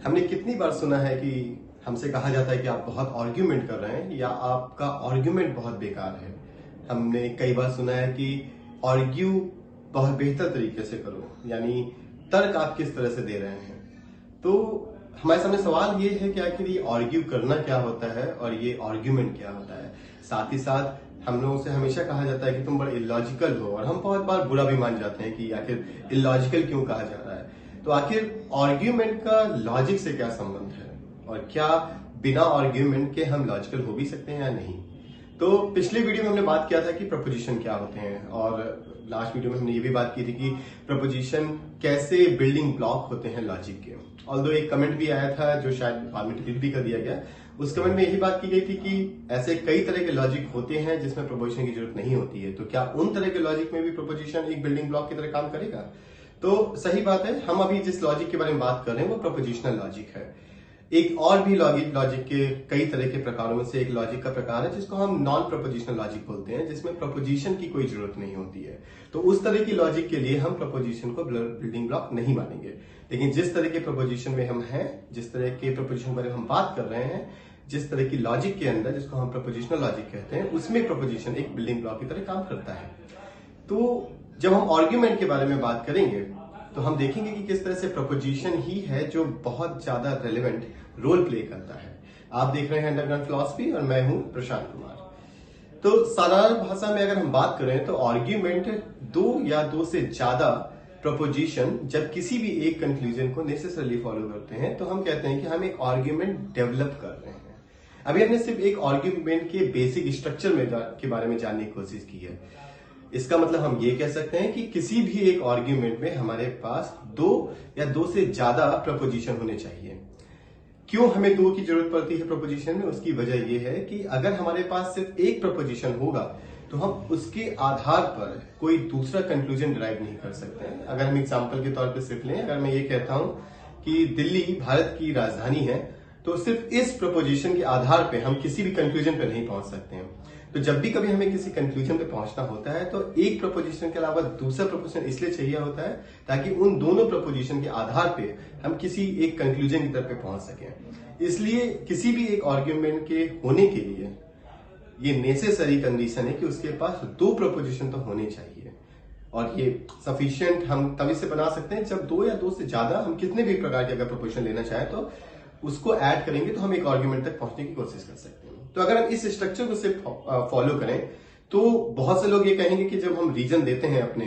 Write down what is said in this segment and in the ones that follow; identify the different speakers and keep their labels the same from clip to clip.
Speaker 1: हमने कितनी बार सुना है कि हमसे कहा जाता है कि आप बहुत आर्ग्यूमेंट कर रहे हैं या आपका आर्ग्यूमेंट बहुत बेकार है। हमने कई बार सुना है कि आर्ग्यू बहुत बेहतर तरीके से करो, यानी तर्क आप किस तरह से दे रहे हैं। तो हमारे सामने सवाल ये है कि आखिर ये आर्ग्यू करना क्या होता है और ये आर्ग्यूमेंट क्या होता है। साथ ही साथ हम लोगों से हमेशा कहा जाता है कि तुम बड़े इलॉजिकल हो, और हम बहुत बार बुरा भी मान जाते हैं कि आखिर इलॉजिकल क्यों कहा जा रहा है। तो आखिर आर्ग्यूमेंट का लॉजिक से क्या संबंध है और क्या बिना आर्ग्यूमेंट के हम लॉजिकल हो भी सकते हैं या नहीं। तो पिछले वीडियो में हमने बात किया था कि प्रपोजिशन क्या होते हैं, और लास्ट वीडियो में हमने ये भी बात की थी कि प्रपोजिशन कैसे बिल्डिंग ब्लॉक होते हैं लॉजिक के। ऑल्दो एक कमेंट भी आया था जो शायद बाद में डिलीट भी कर दिया गया। उस कमेंट में यही बात की गई थी कि ऐसे कई तरह के लॉजिक होते हैं जिसमें प्रपोजिशन की जरूरत नहीं होती है, तो क्या उन तरह के लॉजिक में भी प्रपोजिशन एक बिल्डिंग ब्लॉक की तरह काम करेगा। तो सही बात है, हम अभी जिस लॉजिक के बारे में बात कर रहे हैं वो प्रपोजिशनल लॉजिक है। एक और भी लॉजिक के कई तरह के प्रकारों में से एक लॉजिक का प्रकार है जिसको हम नॉन प्रपोजिशनल लॉजिक बोलते हैं, जिसमें प्रपोजिशन की कोई जरूरत नहीं होती है। तो उस तरह की लॉजिक के लिए हम प्रपोजिशन को बिल्डिंग ब्लॉक नहीं मानेंगे। लेकिन जिस तरह के प्रपोजिशन में हम हैं, जिस तरह के प्रपोजिशन के बारे में हम बात कर रहे हैं, जिस तरह की लॉजिक के अंदर जिसको हम प्रपोजिशनल लॉजिक कहते हैं, उसमें प्रपोजिशन एक बिल्डिंग ब्लॉक की तरह काम करता है। तो जब हम आर्ग्यूमेंट के बारे में बात करेंगे तो हम देखेंगे कि किस तरह से प्रपोजिशन ही है जो बहुत ज्यादा रेलेवेंट रोल प्ले करता है। आप देख रहे हैं अंडरग्राउंड फिलॉसफी और मैं हूं प्रशांत कुमार। तो साधारण भाषा में अगर हम बात करें तो आर्ग्यूमेंट दो या दो से ज्यादा प्रपोजिशन जब किसी भी एक कंक्लूजन को नेसेसरली फॉलो करते हैं तो हम कहते हैं कि हम एक आर्ग्यूमेंट डेवलप कर रहे हैं। अभी हमने सिर्फ एक आर्ग्यूमेंट के बेसिक स्ट्रक्चर के बारे में जानने की कोशिश की है। इसका मतलब हम ये कह सकते हैं कि किसी भी एक आर्ग्यूमेंट में हमारे पास दो या दो से ज्यादा प्रपोजिशन होने चाहिए। क्यों हमें दो की जरूरत पड़ती है प्रपोजिशन में, उसकी वजह यह है कि अगर हमारे पास सिर्फ एक प्रपोजिशन होगा तो हम उसके आधार पर कोई दूसरा कंक्लूजन डिराइव नहीं कर सकते हैं। अगर हम एग्जांपल के तौर पर सिर्फ लें, अगर मैं ये कहता हूं कि दिल्ली भारत की राजधानी है, तो सिर्फ इस प्रपोजिशन के आधार पे हम किसी भी कंक्लूजन पे नहीं पहुंच सकते हैं। तो जब भी कभी हमें किसी कंक्लूजन पे पहुंचना होता है तो एक प्रपोजिशन के अलावा दूसरा प्रपोजिशन इसलिए चाहिए होता है ताकि उन दोनों प्रपोजिशन के आधार पे हम किसी एक कंक्लूजन की तरफ पे पहुंच सकें। इसलिए किसी भी एक आर्ग्यूमेंट के होने के लिए ये नेसेसरी कंडीशन है कि उसके पास दो प्रपोजिशन तो होने चाहिए, और ये सफिशिएंट हम तभी से बना सकते हैं जब दो या दो से ज्यादा हम कितने भी प्रकार के अगर प्रपोजिशन लेना चाहें तो उसको ऐड करेंगे तो हम एक आर्ग्यूमेंट तक पहुंचने की कोशिश कर सकते हैं। तो अगर हम इस स्ट्रक्चर को सिर्फ फॉलो करें तो बहुत से लोग ये कहेंगे कि जब हम रीजन देते हैं अपने,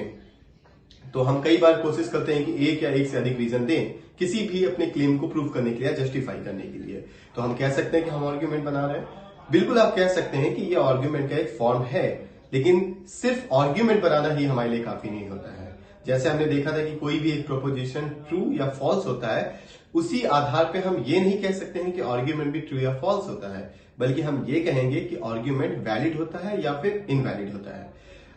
Speaker 1: तो हम कई बार कोशिश करते हैं कि एक या एक से अधिक रीजन दें किसी भी अपने क्लेम को प्रूव करने के लिए, जस्टिफाई करने के लिए। तो हम कह सकते हैं कि हम आर्ग्यूमेंट बना रहे हैं। बिल्कुल आप कह सकते हैं कि ये आर्ग्यूमेंट का एक फॉर्म है, लेकिन सिर्फ आर्ग्यूमेंट बनाना ही हमारे लिए काफी नहीं होता है। जैसे हमने देखा था कि कोई भी एक प्रोपोजिशन ट्रू या फॉल्स होता है, उसी आधार पे हम ये नहीं कह सकते हैं कि आर्ग्यूमेंट भी ट्रू या फॉल्स होता है, बल्कि हम ये कहेंगे कि आर्ग्यूमेंट वैलिड होता है या फिर इनवैलिड होता है।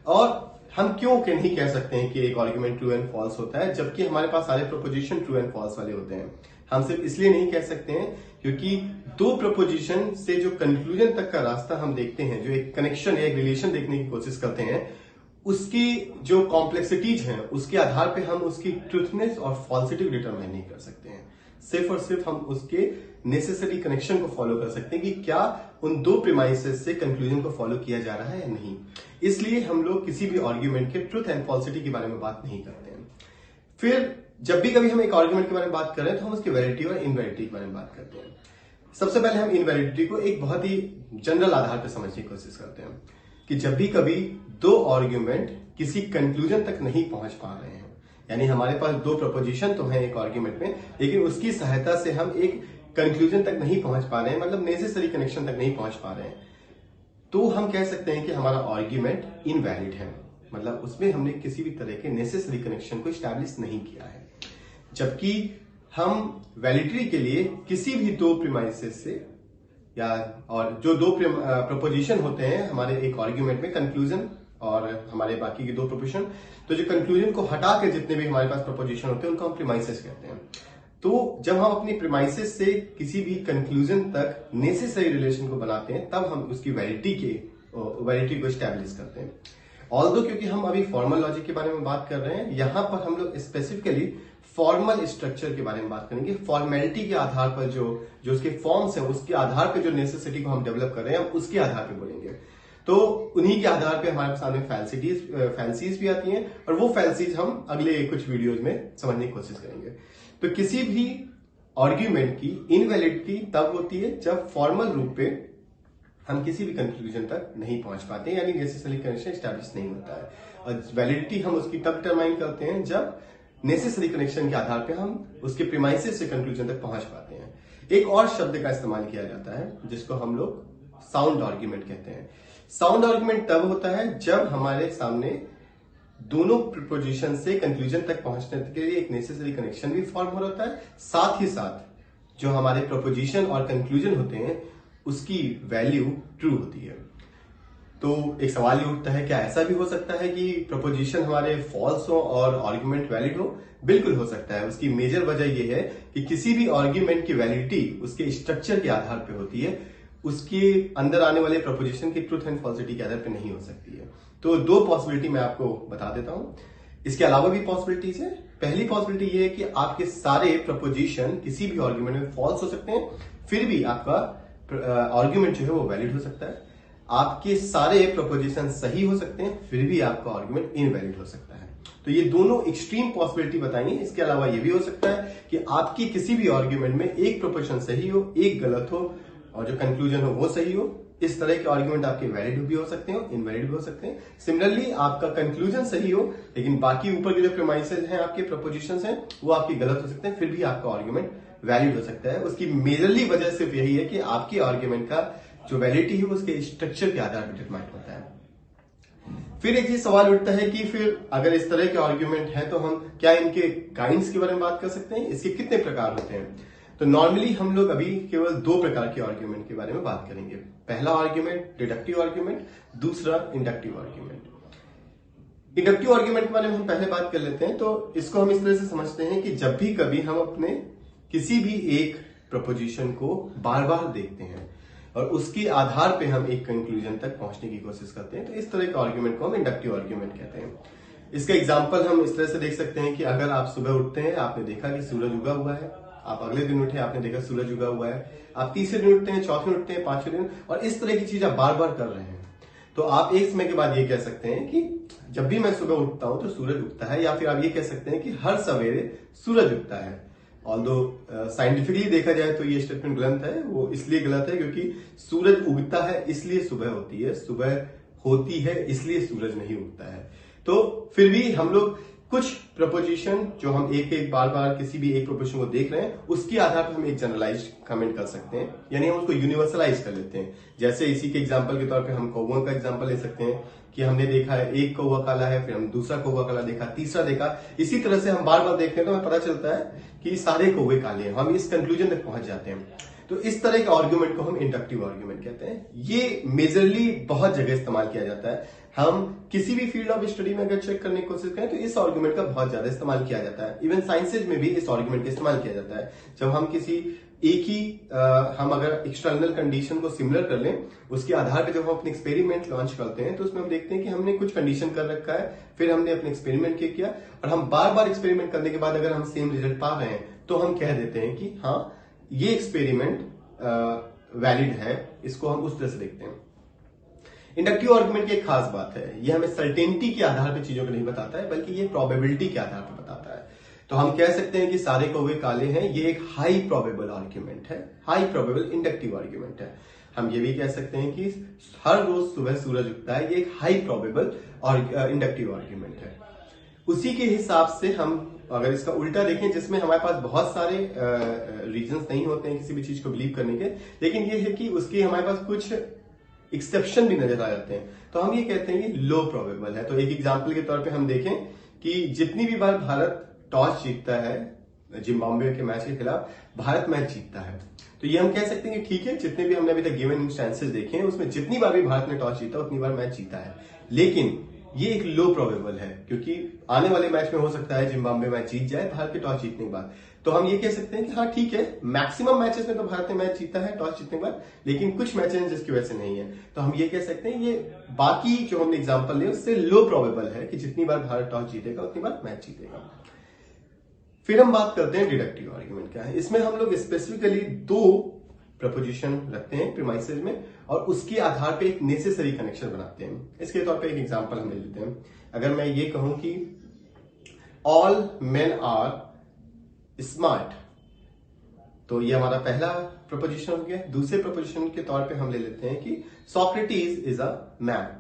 Speaker 1: और हम क्यों के नहीं कह सकते हैं कि एक आर्ग्यूमेंट ट्रू एंड फॉल्स होता है जबकि हमारे पास सारे प्रोपोजिशन ट्रू एंड फॉल्स वाले होते हैं। हम सिर्फ इसलिए नहीं कह सकते हैं क्योंकि दो प्रपोजिशन से जो कंक्लूजन तक का रास्ता हम देखते हैं, जो एक कनेक्शन या एक रिलेशन देखने की कोशिश करते हैं, उसकी जो कॉम्प्लेक्सिटीज हैं उसके आधार पे हम उसकी ट्रूथनेस और फॉल्सिटी डिटरमाइन नहीं कर सकते हैं। सिर्फ और सिर्फ हम उसके नेसेसरी कनेक्शन को फॉलो कर सकते हैं कि क्या उन दो प्रीमाइसेस से कंक्लूजन को फॉलो किया जा रहा है या नहीं। इसलिए हम लोग किसी भी आर्ग्यूमेंट के ट्रूथ एंड फॉल्सिटी के बारे में बात नहीं करते हैं। फिर जब भी कभी हम एक आर्ग्यूमेंट के बारे में बात कर रहे हैं तो हम उसकी वैलिडिटी और इनवैलिडिटी के बारे में बात करते हैं। सबसे पहले हम इनवैलिडिटी को एक बहुत ही जनरल आधार पर समझने की कोशिश करते हैं कि जब भी कभी दो आर्ग्यूमेंट किसी कंक्लूजन तक नहीं पहुंच पा रहे हैं, यानी हमारे पास दो प्रपोजिशन तो है एक आर्ग्यूमेंट में, लेकिन उसकी सहायता से हम एक कंक्लूजन तक नहीं पहुंच पा रहे हैं, मतलब नेसेसरी कनेक्शन तक नहीं पहुंच पा रहे हैं, तो हम कह सकते हैं कि हमारा आर्ग्यूमेंट इनवैलिड है। मतलब उसमें हमने किसी भी तरह के नेसेसरी कनेक्शन को स्टैब्लिश नहीं किया है। जबकि हम वैलिडिटी के लिए किसी भी दो प्रीमाइसेस से या और जो दो प्रपोजिशन होते हैं हमारे एक आर्ग्यूमेंट में, कंक्लूजन और हमारे बाकी के दो प्रपोजिशन, तो जो कंक्लूजन को हटा के जितने भी हमारे पास प्रपोजिशन होते हैं उनको हम प्रीमाइसेस कहते हैं। तो जब हम अपनी प्रीमाइसेस से किसी भी कंक्लूजन तक नेसेसरी रिलेशन को बनाते हैं तब हम उसकी वैलिडिटी को स्टैब्लिश करते हैं। ऑल्दो क्योंकि हम अभी फॉर्मल लॉजिक के बारे में बात कर रहे हैं, यहां पर हम लोग स्पेसिफिकली फॉर्मल स्ट्रक्चर के बारे में बात करेंगे। फॉर्मेलिटी के आधार पर जो उसके फॉर्म्स हैं, उसके आधार पर जो नेसेसिटी को हम डेवलप कर रहे हैं, हम उसके आधार पर बोलेंगे। तो उन्हीं के आधार पे हमारे सामने फैंसीज भी आती हैं, और वो फैंसीज हम अगले कुछ वीडियोज में समझने की कोशिश करेंगे। तो किसी भी आर्ग्यूमेंट की इनवैलिडिटी तब होती है जब फॉर्मल रूप पे हम किसी भी कंक्लूजन तक नहीं पहुंच पाते, यानी नेसेसरी कनेक्शन एस्टैब्लिश नहीं होता है। और वैलिडिटी हम उसकी तब डिटरमाइन करते हैं जब नेसेसरी कनेक्शन के आधार पे हम उसके प्रीमाइसेस से कंक्लूजन तक पहुंच पाते हैं। एक और शब्द का इस्तेमाल किया जाता है जिसको हम लोग साउंड आर्ग्यूमेंट कहते हैं। साउंड आर्ग्यूमेंट तब होता है जब हमारे सामने दोनों प्रोपोजिशन से कंक्लूजन तक पहुंचने के लिए एक नेसेसरी कनेक्शन भी फॉर्म हो रहा है, साथ ही साथ जो हमारे प्रोपोजिशन और कंक्लूजन होते हैं उसकी वैल्यू ट्रू होती है। तो एक सवाल ये उठता है, क्या ऐसा भी हो सकता है कि प्रोपोजिशन हमारे फॉल्स हो और आर्ग्यूमेंट वैलिड हो? बिल्कुल हो सकता है। उसकी मेजर वजह यह है कि किसी भी आर्ग्यूमेंट की वैलिडिटी उसके स्ट्रक्चर के आधार पर होती है, उसके अंदर आने वाले प्रोपोजिशन की ट्रूथ एंड फॉल्सिटी के आधार पर नहीं हो सकती है। तो दो पॉसिबिलिटी मैं आपको बता देता हूं। इसके अलावा भी पॉसिबिलिटीज है। पहली पॉसिबिलिटी ये है कि आपके सारे प्रपोजिशन किसी भी आर्ग्यूमेंट में फॉल्स हो सकते हैं, फिर भी आपका आर्ग्यूमेंट जो है वो वैलिड हो सकता है। आपके सारे प्रपोजिशन सही हो सकते हैं, फिर भी आपका आर्ग्यूमेंट इनवैलिड हो सकता है। तो ये दोनों एक्सट्रीम पॉसिबिलिटी बताइए। इसके अलावा ये भी हो सकता है कि आपकी किसी भी आर्ग्यूमेंट में एक प्रपोजिशन सही हो, एक गलत हो, और जो कंक्लूजन हो वो सही हो। इस तरह के आर्ग्यूमेंट आपके वैलिड भी हो सकते हैं, इनवैलिड भी हो सकते हैं। सिमिलरली आपका कंक्लूजन सही हो, लेकिन बाकी ऊपर के जो प्रीमाइसेस हैं, आपके प्रपोजिशंस हैं, वो आपके गलत हो सकते हैं, फिर भी आपका आर्ग्यूमेंट वैलिड हो सकता है। उसकी मेजरली वजह सिर्फ यही है कि आपके आर्ग्यूमेंट का जो वैलिडिटी है उसके स्ट्रक्चर के आधार पर डिटरमाइन होता है। फिर एक चीज सवाल उठता है कि फिर अगर इस तरह के आर्ग्यूमेंट हैं तो हम क्या इनके काइंड्स के बारे में बात कर सकते हैं? इसके कितने प्रकार होते हैं? तो नॉर्मली हम लोग अभी केवल दो प्रकार के आर्ग्यूमेंट के बारे में बात करेंगे। पहला आर्ग्यूमेंट डिडक्टिव आर्ग्यूमेंट, दूसरा इंडक्टिव आर्ग्यूमेंट। इंडक्टिव आर्ग्यूमेंट के बारे में हम पहले बात कर लेते हैं। तो इसको हम इस तरह से समझते हैं कि जब भी कभी हम अपने किसी भी एक प्रपोजिशन को बार बार देखते हैं और उसके आधार पे हम एक कंक्लूजन तक पहुंचने की कोशिश करते हैं, तो इस तरह के आर्ग्यूमेंट को हम इंडक्टिव आर्ग्यूमेंट कहते हैं। इसका एग्जाम्पल हम इस तरह से देख सकते हैं कि अगर आप सुबह उठते हैं, आपने देखा कि सूरज उगा हुआ है, आप अगले दिन उठे, आपने देखा सूरज उगा हुआ है, आप तीसरे दिन उठते हैं, चौथे दिन उठते हैं, पांचवें दिन, और इस तरह की चीज आप बार बार कर रहे हैं, तो आप एक समय के बाद ये कह सकते हैं कि जब भी मैं सुबह उठता हूं तो सूरज उगता है, या फिर आप ये कह सकते हैं कि हर सवेरे सूरज उगता है। ऑल्दो साइंटिफिकली देखा जाए तो ये स्टेटमेंट गलत है। वो इसलिए गलत है क्योंकि सूरज उगता है इसलिए सुबह होती है, सुबह होती है इसलिए सूरज नहीं उगता है। तो फिर भी हम लोग कुछ प्रपोजिशन जो हम एक एक बार बार किसी भी एक प्रपोजिशन को देख रहे हैं, उसके आधार पर हम एक जनरलाइज कमेंट कर सकते हैं, यानी हम उसको यूनिवर्सलाइज कर लेते हैं। जैसे इसी के एग्जांपल के तौर पे हम कौवा का एग्जांपल ले सकते हैं कि हमने देखा है एक कौवा काला है, फिर हम दूसरा कौवा काला देखा, तीसरा देखा, इसी तरह से हम बार बार देखते हैं तो हमें पता चलता है कि सारे कौवे काले हैं, हम इस कंक्लूजन तक पहुंच जाते हैं। तो इस तरह के आर्ग्यूमेंट को हम इंडक्टिव आर्ग्यूमेंट कहते हैं। ये मेजरली बहुत जगह इस्तेमाल किया जाता है। हम किसी भी फील्ड ऑफ स्टडी में अगर चेक करने की कोशिश करें तो इस आर्ग्यूमेंट का बहुत ज्यादा इस्तेमाल किया जाता है। इवन साइंसेज में भी इस आर्ग्यूमेंट का इस्तेमाल किया जाता है। जब हम किसी एक ही हम अगर एक्सटर्नल कंडीशन को सिमिलर कर लें, उसके आधार पर जब हम अपने एक्सपेरिमेंट लॉन्च करते हैं तो उसमें हम देखते हैं कि हमने कुछ कंडीशन कर रखा है, फिर हमने अपने एक्सपेरिमेंट किया, और हम बार बार एक्सपेरिमेंट करने के बाद अगर हम सेम रिजल्ट पा रहे हैं तो हम कह देते हैं कि हाँ ये एक्सपेरिमेंट वैलिड है। इसको हम उस तरह से देखते हैं। इंडक्टिव आर्गुमेंट की एक खास बात है, ये हमें सर्टेनिटी के आधार पर चीजों को नहीं बताता है, बल्कि ये प्रोबेबिलिटी के आधार पर बताता है। तो हम कह सकते हैं कि सारे कौवे काले हैं, ये एक हाई प्रोबेबल आर्ग्यूमेंट है, हाई प्रोबेबल इंडक्टिव आर्ग्यूमेंट है। हम ये भी कह सकते हैं कि हर रोज सुबह सूरज उगता है, ये एक हाई प्रोबेबल और इंडक्टिव आर्ग्यूमेंट है। उसी के हिसाब से हम अगर इसका उल्टा देखें, जिसमें हमारे पास बहुत सारे रीजंस नहीं होते हैं किसी भी चीज को बिलीव करने के, लेकिन ये है कि उसके हमारे पास कुछ एक्सेप्शन भी नजर आ जाते हैं, तो हम ये कहते हैं कि लो प्रोबेबल है। तो एक एग्जांपल के तौर पे हम देखें कि जितनी भी बार भारत टॉस जीतता है जिम्बाब्वे के मैच के खिलाफ, भारत मैच जीतता है, तो ये हम कह सकते हैं कि ठीक है, जितने भी हमने अभी तक गिवन इंस्टेंसेस देखे हैं उसमें जितनी बार भी भारत ने टॉस जीता उतनी बार मैच जीता है। लेकिन ये एक लो प्रोबेबल है क्योंकि आने वाले मैच में हो सकता है जिम्बाब्वे मैच जीत जाए भारत के टॉस जीतने के बाद। तो हम ये कह सकते हैं कि हाँ ठीक है, मैक्सिमम मैचेस में तो भारत ने मैच जीता है टॉस जीतने के बाद, लेकिन कुछ मैचेस हैं जिसकी वजह से नहीं है। तो हम ये कह सकते हैं ये बाकी जो हमने एग्जांपल लिए उससे लो प्रोबेबल है कि जितनी बार भारत टॉस जीतेगा उतनी बार मैच जीतेगा। फिर हम बात करते हैं डिडक्टिव आर्ग्यूमेंट क्या है। इसमें हम लोग स्पेसिफिकली दो प्रपोजिशन रखते हैं प्रीमाइसेस में और उसके आधार पे एक नेसेसरी कनेक्शन बनाते हैं। इसके तौर पे एक एग्जांपल हम ले लेते हैं। अगर मैं ये कहूं कि ऑल मेन आर स्मार्ट, तो ये हमारा पहला प्रपोजिशन हो गया। दूसरे प्रपोजिशन के तौर पे हम ले लेते हैं कि सॉक्रेटिस इज अ मैन।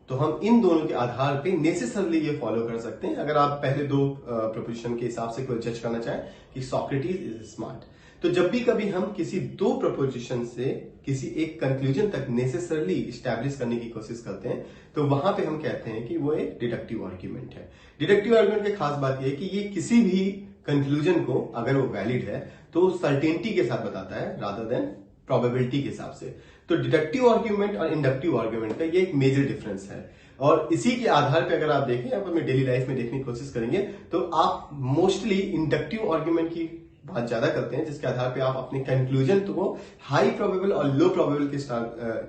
Speaker 1: तो हम इन दोनों के आधार पे नेसेसरली ये फॉलो कर सकते हैं। अगर आप पहले दो प्रपोजिशन के हिसाब से कोई जज करना चाहें कि सॉक्रेटिस इज स्मार्ट, तो जब भी कभी हम किसी दो प्रपोजिशन से किसी एक कंक्लूजन तक नेसेसरली स्टैब्लिश करने की कोशिश करते हैं तो वहां पे हम कहते हैं कि वो एक डिडक्टिव आर्ग्यूमेंट है। डिडक्टिव आर्ग्यूमेंट की खास बात यह है कि ये किसी भी कंक्लूजन को अगर वो वैलिड है तो सर्टेनिटी के साथ बताता है रादर देन प्रोबेबिलिटी के हिसाब से। तो डिडक्टिव आर्ग्यूमेंट और इंडक्टिव आर्ग्यूमेंट का ये एक मेजर डिफरेंस है और इसी के आधार पे अगर आप देखें, आप अपनी डेली लाइफ में देखने की कोशिश करेंगे तो आप मोस्टली इंडक्टिव आर्ग्यूमेंट की बात ज्यादा करते हैं, जिसके आधार पे आप अपने कंक्लूजन को हाई प्रोबेबल और लो प्रोबेबल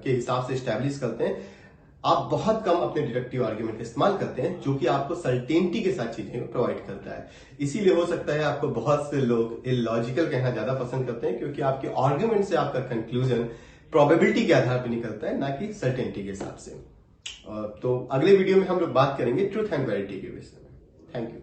Speaker 1: के हिसाब से स्टैब्लिश करते हैं। आप बहुत कम अपने डिडक्टिव आर्ग्यूमेंट का इस्तेमाल करते हैं जो कि आपको सर्टेनिटी के साथ चीजें प्रोवाइड करता है। इसीलिए हो सकता है आपको बहुत से लोग इलॉजिकल कहना ज्यादा पसंद करते हैं क्योंकि आपके आर्ग्यूमेंट से आपका कंक्लूजन प्रोबेबिलिटी के आधार पर निकलता है, ना कि सर्टेनिटी के हिसाब से। तो अगले वीडियो में हम लोग बात करेंगे ट्रूथ एंड वेरिटी के विषय में। Thank you.